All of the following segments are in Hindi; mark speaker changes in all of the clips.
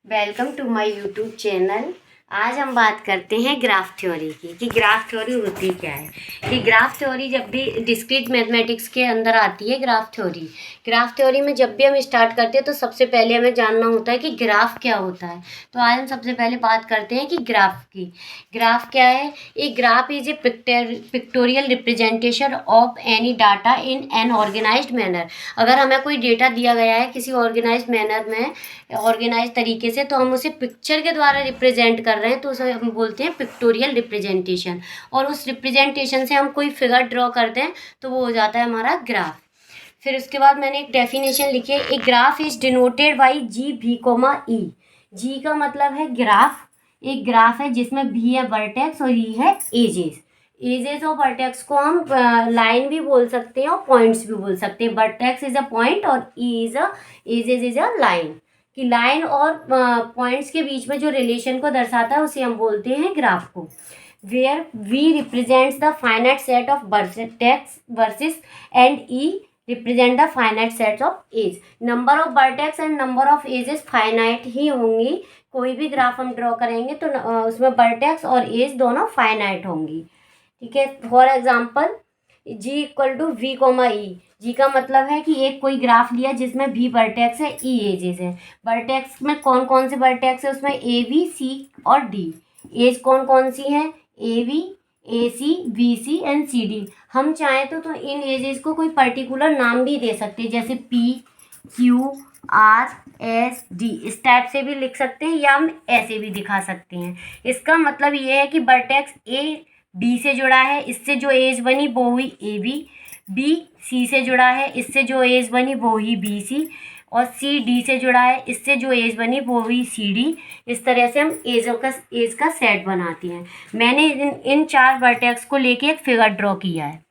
Speaker 1: Welcome to my YouTube channel. आज हम बात करते हैं ग्राफ थ्योरी की कि ग्राफ थ्योरी होती क्या है। कि ग्राफ थ्योरी जब भी डिस्क्रीट मैथमेटिक्स के अंदर आती है ग्राफ थ्योरी में जब भी हम स्टार्ट करते हैं तो सबसे पहले हमें जानना होता है कि ग्राफ क्या होता है। तो आज हम सबसे पहले बात करते हैं कि ग्राफ की। ग्राफ क्या है? एक graph is a pictorial representation of any data in an organised manner. अगर हमें कोई डेटा दिया गया है किसी ऑर्गेनाइज्ड मैनर में, ऑर्गेनाइज तरीके से, तो हम उसे पिक्चर के द्वारा रिप्रेजेंट कर रहे हैं तो उसे हम बोलते हैं पिक्टोरियल रिप्रेजेंटेशन। और उस रिप्रेजेंटेशन से हम कोई फिगर ड्रॉ करते हैं तो वो हो जाता है हमारा ग्राफ। फिर उसके बाद मैंने एक डेफिनेशन लिखी है, एक ग्राफ इज डिनोटेड बाई जी भी कोमा ई। जी का मतलब है ग्राफ। एक ग्राफ है जिसमें भी है वर्टेक्स और ई है एजेस। एजेस और वर्टेक्स को हम लाइन भी बोल सकते हैं और पॉइंट्स भी बोल सकते हैं। वर्टेक्स इज अ पॉइंट और E is a edges is a line. कि लाइन और पॉइंट्स के बीच में जो रिलेशन को दर्शाता है उसे हम बोलते हैं ग्राफ को। Where V represents the finite set of vertex verses and E represent the finite set of edge. Number of vertex and number of edges finite ही होंगी। कोई भी ग्राफ हम ड्रॉ करेंगे तो उसमें वर्टेक्स और एज दोनों फाइनाइट होंगी। ठीक है। For example G equal to V comma E. G का मतलब है कि एक कोई ग्राफ लिया जिसमें भी वर्टेक्स है, ई एजेस है। वर्टेक्स में कौन कौन से वर्टेक्स है? उसमें ए बी सी और डी। एज कौन कौन सी है? A B, A C, B C and C D. हम चाहें तो इन एजेस को कोई पर्टिकुलर नाम भी दे सकते हैं, जैसे P Q R S D. इस टाइप से भी लिख सकते हैं या हम ऐसे भी दिखा सकते हैं। इसका मतलब ये है कि वर्टेक्स ए बी से जुड़ा है, इससे जो एज बनी वो हुई ए बी। बी सी से जुड़ा है, इससे जो एज बनी वो हुई बी सी। और सी डी से जुड़ा है, इससे जो एज बनी वो हुई सी डी। इस तरह से हम एज का सेट बनाते हैं। मैंने इन चार वर्टेक्स को लेके एक फिगर ड्रॉ किया है।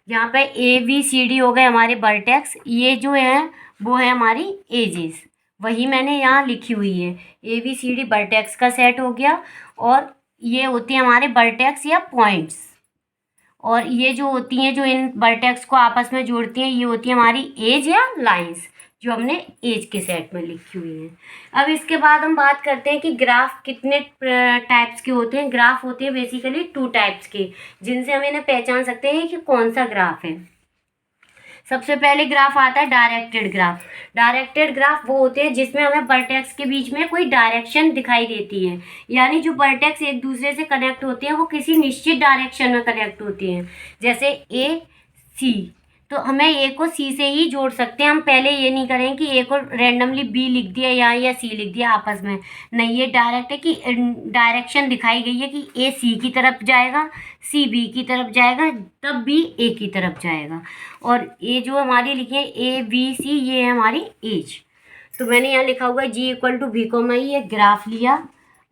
Speaker 1: यहाँ पे ए बी सी डी हो गए हमारे वर्टेक्स, ये जो है वो है हमारी एजेस। वही मैंने यहाँ लिखी हुई है। A B C D vertex का सेट हो गया और ये होती है हमारे वर्टेक्स या पॉइंट्स। और ये जो होती हैं जो इन वर्टेक्स को आपस में जोड़ती हैं ये होती है हमारी एज या लाइंस, जो हमने एज के सेट में लिखी हुई है। अब इसके बाद हम बात करते हैं कि ग्राफ कितने टाइप्स के होते हैं। ग्राफ होते हैं बेसिकली 2 टाइप्स के, जिनसे हम इन्हें पहचान सकते हैं कि कौन सा ग्राफ है। सबसे पहले ग्राफ आता है डायरेक्टेड ग्राफ। डायरेक्टेड ग्राफ वो होते हैं जिसमें हमें वर्टेक्स के बीच में कोई डायरेक्शन दिखाई देती है। यानी जो वर्टेक्स एक दूसरे से कनेक्ट होते हैं वो किसी निश्चित डायरेक्शन में कनेक्ट होते हैं। जैसे ए सी, तो हमें ए को सी से ही जोड़ सकते हैं। हम पहले ये नहीं करें कि ए को रैंडमली बी लिख दिया यहाँ या सी लिख दिया आपस में। नहीं, ये डायरेक्ट है कि डायरेक्शन दिखाई गई है कि ए सी की तरफ जाएगा, सी बी की तरफ जाएगा, तब बी ए की तरफ जाएगा। और ये जो हमारी लिखी है ए बी सी, ये है हमारी एज। तो मैंने यहाँ लिखा हुआ है जी इक्वल टू भी कोमा ई। एक ग्राफ लिया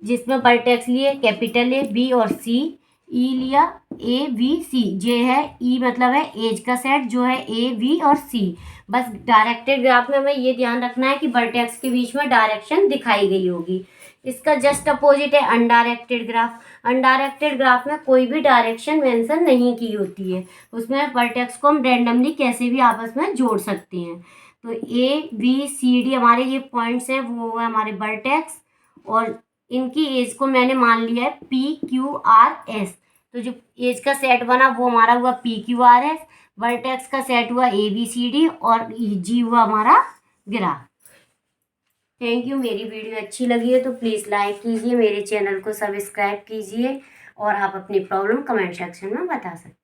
Speaker 1: जिसमें वर्टेक्स लिए कैपिटल ए बी और सी, ई लिया ए बी सी। जे है ई मतलब है एज का सेट, जो है ए बी और सी। बस डायरेक्टेड ग्राफ में हमें ये ध्यान रखना है कि वर्टेक्स के बीच में डायरेक्शन दिखाई गई होगी। इसका जस्ट अपोजिट है अनडायरेक्टेड ग्राफ। अनडायरेक्टेड ग्राफ में कोई भी डायरेक्शन मेंशन नहीं की होती है। उसमें वर्टेक्स को हम रैंडमली कैसे भी आपस में जोड़ सकते हैं। तो ए बी सी डी हमारे ये पॉइंट्स हैं, वो है हमारे वर्टेक्स। और इनकी एज को मैंने मान लिया है पी क्यू आर एस। तो जो एज का सेट बना वो हमारा हुआ P Q R S. Vertex का सेट हुआ ए बी सी डी और जी हुआ हमारा ग्राफ। Thank you. मेरी वीडियो अच्छी लगी है तो प्लीज़ लाइक कीजिए, मेरे चैनल को सब्सक्राइब कीजिए और आप अपनी प्रॉब्लम कमेंट सेक्शन में बता सकते हैं।